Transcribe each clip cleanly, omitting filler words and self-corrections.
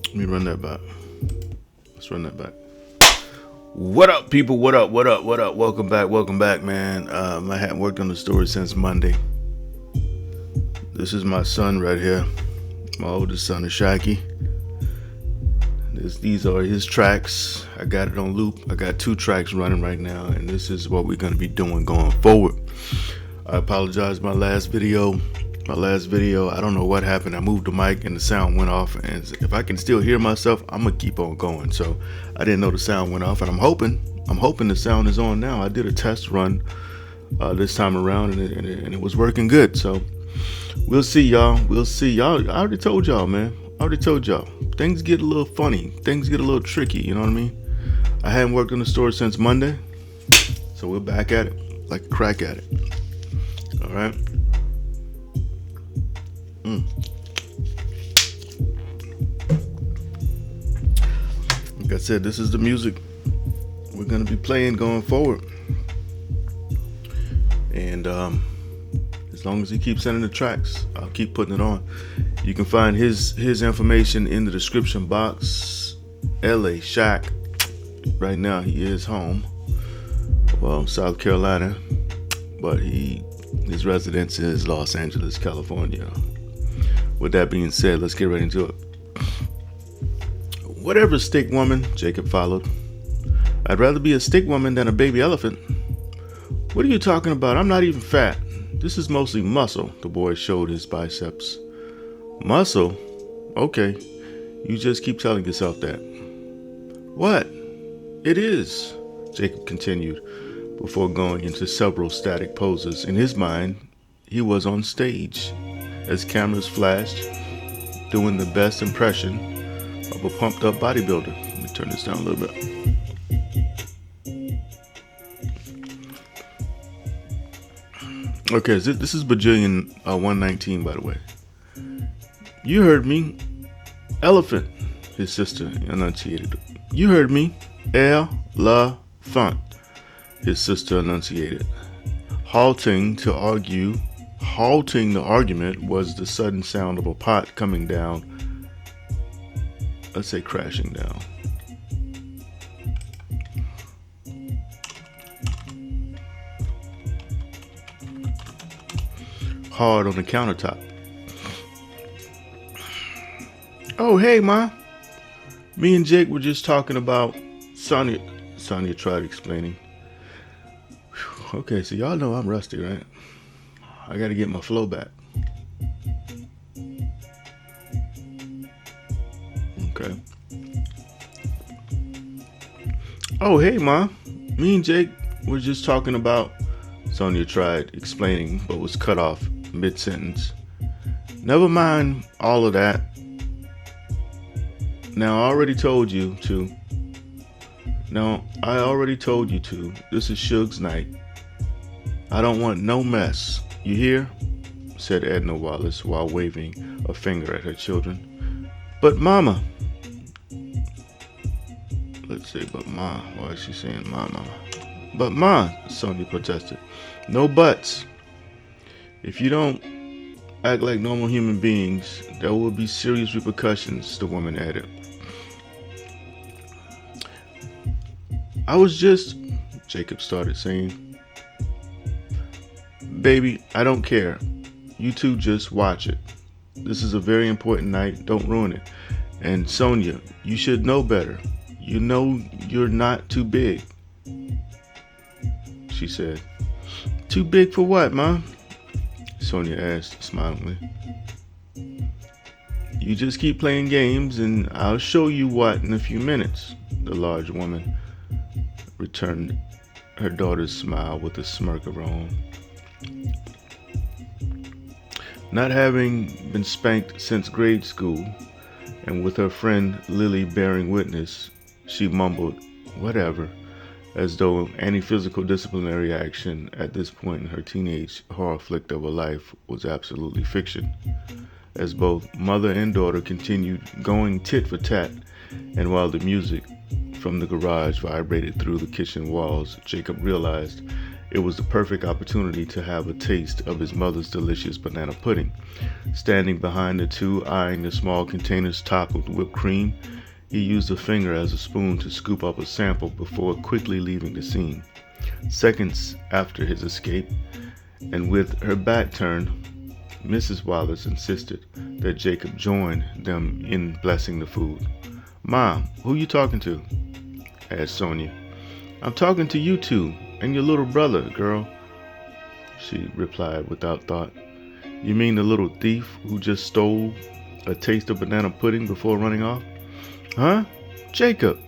Let me run that back. Let's run that back. What up, people? What up? Welcome back, man. I hadn't worked on the story since Monday. This is my son right here. My oldest son is Shaki. These are his tracks. I got it on loop. I got 2 tracks running right now, and this is what we're going to be doing going forward. I apologize. My last video, I don't know what happened. I moved the mic and the sound went off, and if I can still hear myself, I'm gonna keep on going. So I didn't know the sound went off, and I'm hoping the sound is on now. I did a test run this time around, and it was working good. So we'll see, y'all. I already told y'all, man. Things get a little funny. Things get a little tricky. You know what I mean? I hadn't worked on the story since Monday, so we're back at it, like a crack at it. All right. Like I said, this is the music we're gonna be playing going forward, and as long as he keeps sending the tracks, I'll keep putting it on. You can find his information in the description box. LA Shack. Right now he is home, well, South Carolina, but his residence is Los Angeles, California. With that being said, let's get right into it. Whatever, stick woman, Jacob followed. I'd rather be a stick woman than a baby elephant. What are you talking about? I'm not even fat. This is mostly muscle. The boy showed his biceps. Muscle? Okay. You just keep telling yourself that. What? It is, Jacob continued, before going into several static poses. In his mind, he was on stage, as cameras flashed, doing the best impression of a pumped up bodybuilder. Let me turn this down a little bit. Okay, this is Bajillion 119, by the way. You heard me. Elephant, his sister enunciated. You heard me. Elephant, his sister enunciated. Halting the argument was the sudden sound of a pot coming down. Let's say crashing down. Hard on the countertop. Oh, hey, Ma. Me and Jake were just talking about Sonia. Sonia tried explaining. Whew. Okay, so y'all know I'm rusty, right? I gotta get my flow back. Okay. Oh, hey, Ma. Me and Jake were just talking about... Sonia tried explaining, but was cut off mid-sentence. Never mind all of that. Now, I already told you to. This is Suge's night. I don't want no mess. You hear? Said Edna Wallace while waving a finger at her children. But Mama. Let's say, but Ma. Why is she saying Mama? But Ma, Sonia protested. No buts. If you don't act like normal human beings, there will be serious repercussions, the woman added. I was just, Jacob started saying. Baby, I don't care. You two just watch it. This is a very important night. Don't ruin it. And Sonia, you should know better. You know you're not too big, she said. Too big for what, Ma? Sonia asked smilingly. You just keep playing games and I'll show you what in a few minutes, the large woman returned her daughter's smile with a smirk of her own. Not having been spanked since grade school, and with her friend Lily bearing witness, she mumbled, whatever, as though any physical disciplinary action at this point in her teenage horror flick of a life was absolutely fiction. As both mother and daughter continued going tit for tat, and while the music from the garage vibrated through the kitchen walls, Jacob realized It was the perfect opportunity to have a taste of his mother's delicious banana pudding. Standing behind the two, eyeing the small containers topped with whipped cream, he used a finger as a spoon to scoop up a sample before quickly leaving the scene. Seconds after his escape, and with her back turned, Mrs. Wallace insisted that Jacob join them in blessing the food. "Mom, who you talking to?" asked Sonia. "I'm talking to you two and your little brother, girl," she replied without thought. "You mean the little thief who just stole a taste of banana pudding before running off?" "Huh? Jacob!"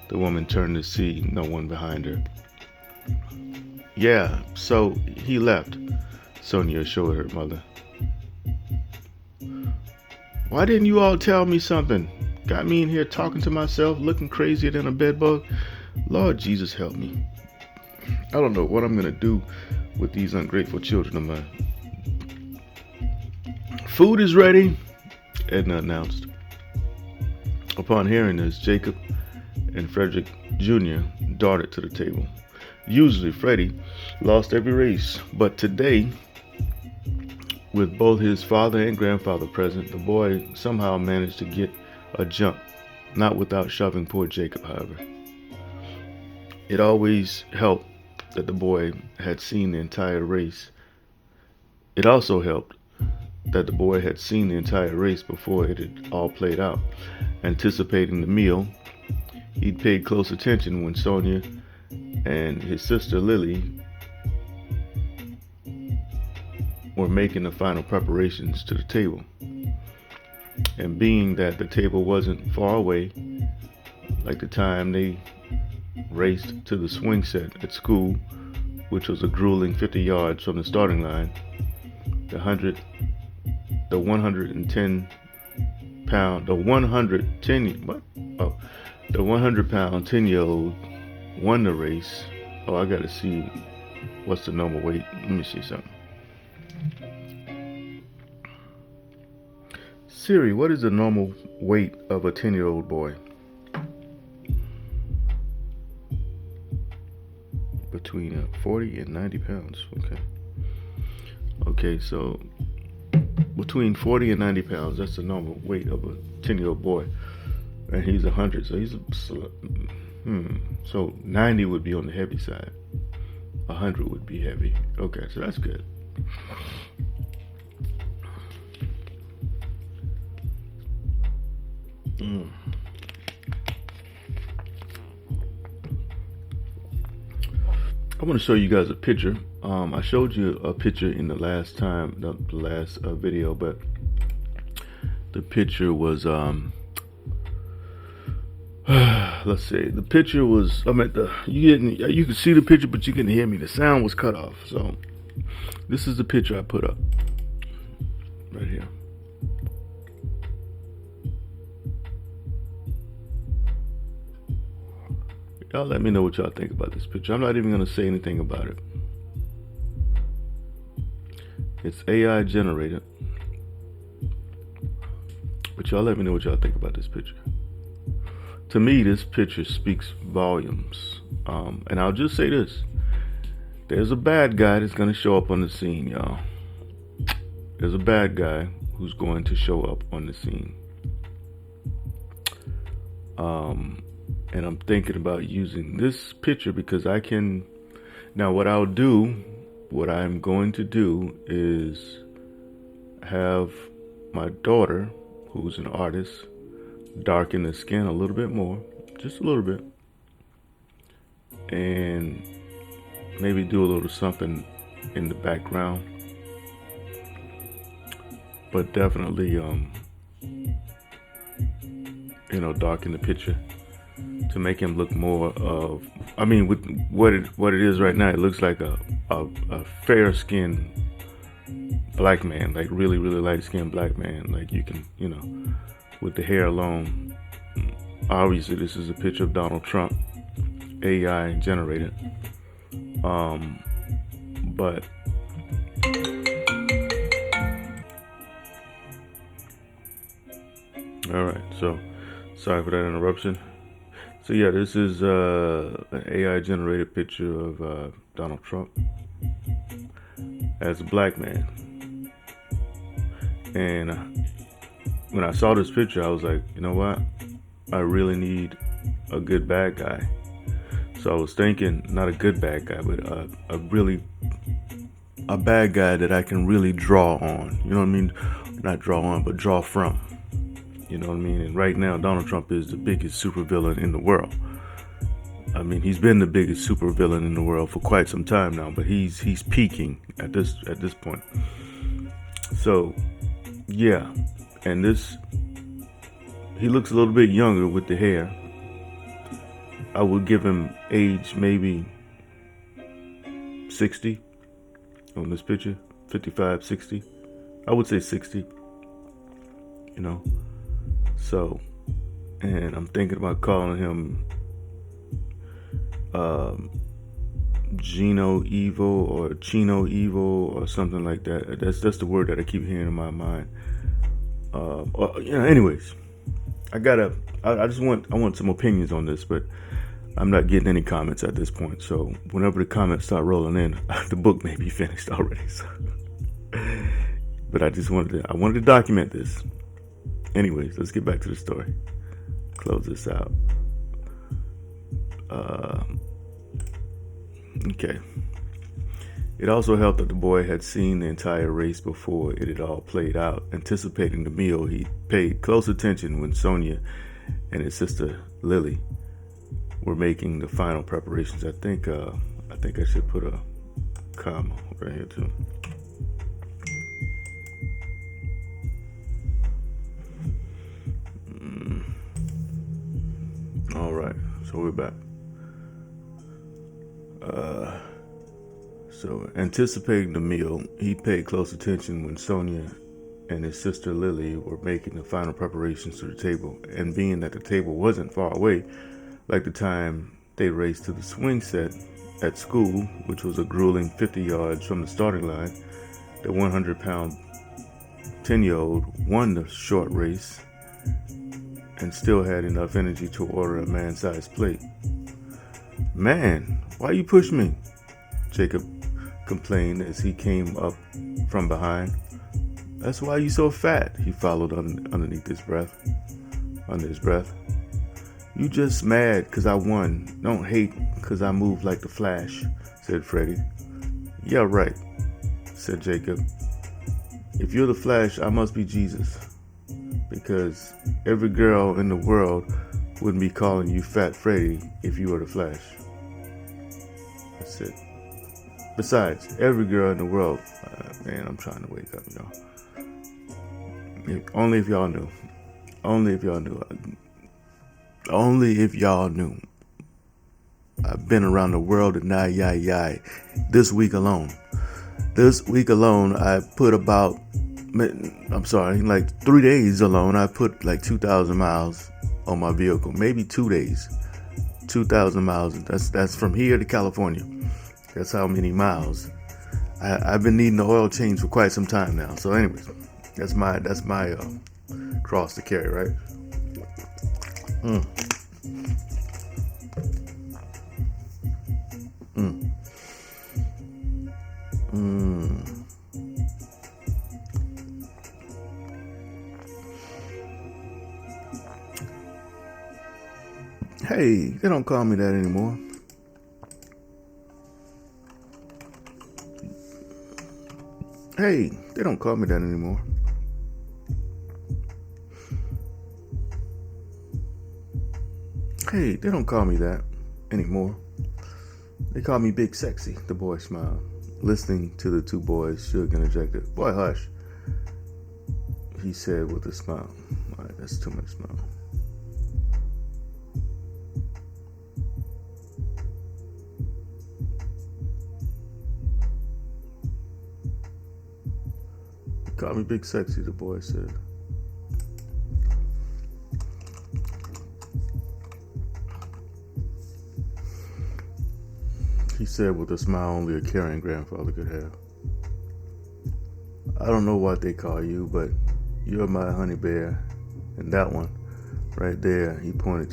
The woman turned to see no one behind her. "Yeah, so he left," Sonia assured her mother. "Why didn't you all tell me something? Got me in here talking to myself, looking crazier than a bedbug. Lord Jesus help me. I don't know what I'm going to do with these ungrateful children of mine." "Food is ready," Edna announced. Upon hearing this, Jacob and Frederick Jr. darted to the table. Usually, Freddie lost every race, but today, with both his father and grandfather present, the boy somehow managed to get a jump, not without shoving poor Jacob, however. It always helped that the boy had seen the entire race. It also helped that the boy had seen the entire race before it had all played out. Anticipating the meal, he'd paid close attention when Sonia and his sister Lily were making the final preparations to the table. And being that the table wasn't far away, like the time they raced to the swing set at school, which was a grueling 50 yards from the starting line, the 110 pound 10-year-old won the race. Oh, I gotta see what's the normal weight. Let me see something. Siri, what is the normal weight of a 10-year-old boy? Between 40 and 90 pounds. Okay, so between 40 and 90 pounds, that's the normal weight of a 10-year-old boy. And he's 100, so so 90 would be on the heavy side. 100 would be heavy. Okay, so that's good. I want to show you guys a picture. I showed you a picture in the last video, but the picture was let's see. The picture was you could see the picture, but you couldn't hear me. The sound was cut off. So this is the picture I put up right here. Y'all let me know what y'all think about this picture. I'm not even going to say anything about it. It's AI generated. But y'all let me know what y'all think about this picture. To me, this picture speaks volumes. And I'll just say this. There's a bad guy that's going to show up on the scene, y'all. There's a bad guy who's going to show up on the scene. And I'm thinking about using this picture because I can. Now, what I'm going to do is have my daughter, who's an artist, darken the skin a little bit more, just a little bit, and maybe do a little something in the background, but definitely, darken the picture to make him look more of. I mean, with what it is right now, it looks like a fair-skinned black man, like really, really light-skinned black man. Like you can, with the hair alone. Obviously, this is a picture of Donald Trump, AI generated. But all right, so sorry for that interruption. So yeah, this is an AI generated picture of Donald Trump, as a black man. And when I saw this picture, I was like, you know what? I really need a good bad guy. So I was thinking, not a good bad guy, but a bad guy that I can really draw on. You know what I mean? Not draw on, but draw from. You know what I mean? And right now, Donald Trump is the biggest supervillain in the world. I mean, he's been the biggest supervillain in the world for quite some time now, but he's peaking at this point. So, yeah, and he looks a little bit younger with the hair. I would give him age maybe 60 on this picture, 55, 60. I would say 60, you know. So, and I'm thinking about calling him Gino Evil or Chino Evil or something like that. That's the word that I keep hearing in my mind. Anyways, I want some opinions on this, but I'm not getting any comments at this point. So whenever the comments start rolling in, the book may be finished already. So. But I wanted to document this. Anyways, let's get back to the story. Close this out. Okay. It also helped that the boy had seen the entire race before it had all played out. Anticipating the meal, he paid close attention when Sonia and his sister Lily were making the final preparations. I think I should put a comma right here too. All right, so we're back. So anticipating the meal, he paid close attention when Sonia and his sister Lily were making the final preparations to the table, and being that the table wasn't far away, like the time they raced to the swing set at school, which was a grueling 50 yards from the starting line, the 100-pound 10-year-old won the short race and still had enough energy to order a man-sized plate. "Man, why you push me?" Jacob complained as he came up from behind. "That's why you so fat," he followed under his breath. "You just mad 'cause I won. Don't hate 'cause I move like the Flash," said Freddie. "Yeah, right," said Jacob. "If you're the Flash, I must be Jesus, because every girl in the world wouldn't be calling you Fat Freddy if you were the Flash." That's it. Besides, every girl in the world, man, I'm trying to wake up, y'all. Only if y'all knew. Only if y'all knew. Only if y'all knew. I've been around the world and this week alone. I put like 3 days alone, I put like 2,000 miles on my vehicle. Maybe 2 days. 2,000 miles. That's from here to California. That's how many miles. I've been needing the oil change for quite some time now. So anyways, that's my cross to carry, right? Hey, they don't call me that anymore. Hey, they don't call me that anymore. Hey, they don't call me that anymore. They call me Big Sexy, the boy smiled, listening to the two boys shook and ejected. "Boy, hush," he said with a smile. All right, that's too much smile. "Call me Big Sexy," the boy said. He said with a smile only a caring grandfather could have. "I don't know what they call you, but you're my honey bear." And that one right there, he pointed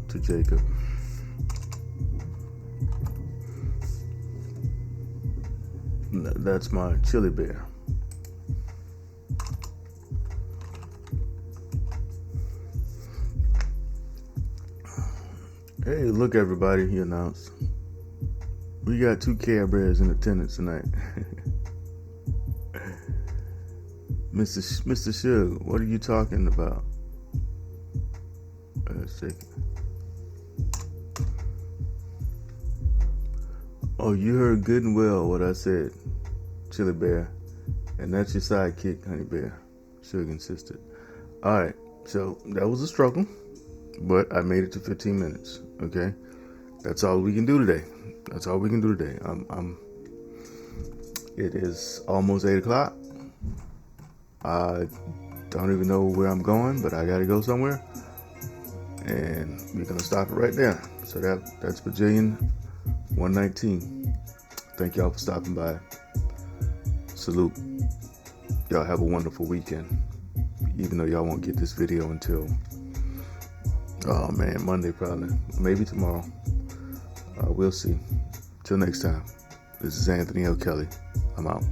to Jacob. That's my chili bear. Hey, look everybody, he announced. We got 2 Care Bears in attendance tonight. Mr. Suge, what are you talking about? Let's check it. Oh, you heard good and well what I said, Chili Bear. And that's your sidekick, Honey Bear, Suge insisted. Alright, so that was a struggle, but I made it to 15 minutes, okay? That's all we can do today. That's all we can do today. It is almost 8 o'clock. I don't even know where I'm going, but I gotta go somewhere. And we're gonna stop it right there. So that's Bajillion 119. Thank y'all for stopping by. Salute. Y'all have a wonderful weekend. Even though y'all won't get this video until, oh man, Monday probably. Maybe tomorrow. We'll see. Till next time. This is Anthony L. Kelly. I'm out.